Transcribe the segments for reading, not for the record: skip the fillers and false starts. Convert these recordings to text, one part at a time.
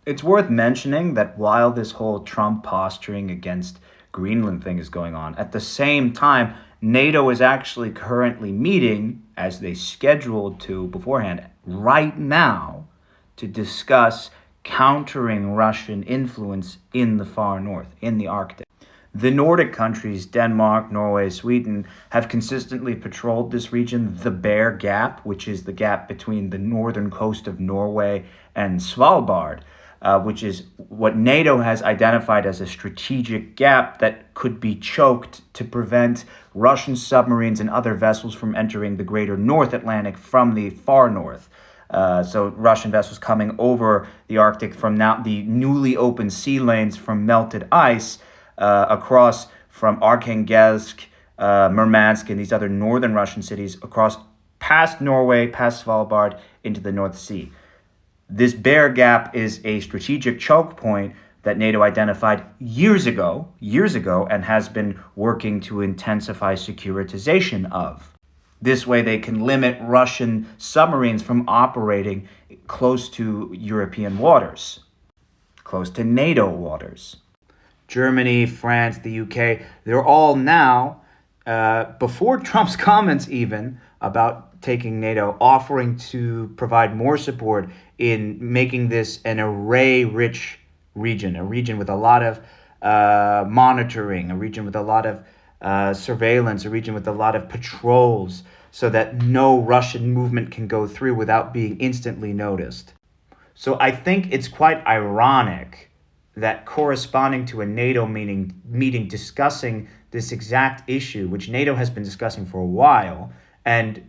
It's worth mentioning that while this whole Trump posturing against Greenland thing is going on, at the same time, NATO is actually currently meeting, as they scheduled to beforehand, right now to discuss countering Russian influence in the far north, in the Arctic. The Nordic countries, Denmark, Norway, Sweden, have consistently patrolled this region, the Bear Gap, which is the gap between the northern coast of Norway and Svalbard, which is what NATO has identified as a strategic gap that could be choked to prevent Russian submarines and other vessels from entering the greater North Atlantic from the far north. So Russian vessels coming over the Arctic from now the newly opened sea lanes from melted ice across from Arkhangelsk, Murmansk, and these other northern Russian cities across past Norway, past Svalbard, into the North Sea. This Bear Gap is a strategic choke point that NATO identified years ago, and has been working to intensify securitization of. This way, they can limit Russian submarines from operating close to European waters, close to NATO waters. Germany, France, the UK, they're all now, before Trump's comments even about taking NATO, offering to provide more support in making this an array-rich region, a region with a lot of monitoring, a region with a lot of surveillance, a region with a lot of patrols, so that no Russian movement can go through without being instantly noticed. So I think it's quite ironic that corresponding to a NATO meeting discussing this exact issue, which NATO has been discussing for a while, and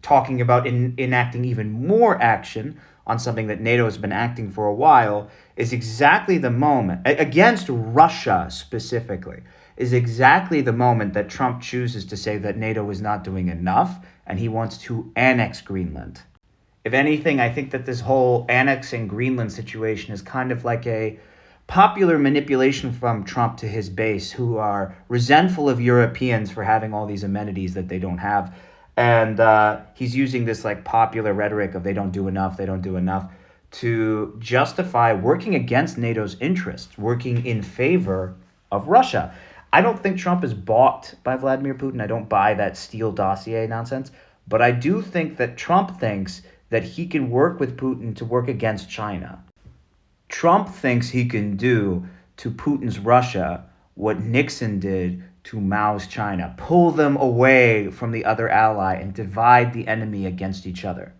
talking about enacting even more action on something that NATO has been acting for a while, is exactly the moment, against Russia specifically, is exactly the moment that Trump chooses to say that NATO is not doing enough and he wants to annex Greenland. If anything, I think that this whole annexing Greenland situation is kind of like a popular manipulation from Trump to his base, who are resentful of Europeans for having all these amenities that they don't have. And he's using this like popular rhetoric of they don't do enough, to justify working against NATO's interests, working in favor of Russia. I don't think Trump is bought by Vladimir Putin. I don't buy that Steele dossier nonsense. But I do think that Trump thinks that he can work with Putin to work against China. Trump thinks he can do to Putin's Russia what Nixon did to Mao's China, pull them away from the other ally and divide the enemy against each other.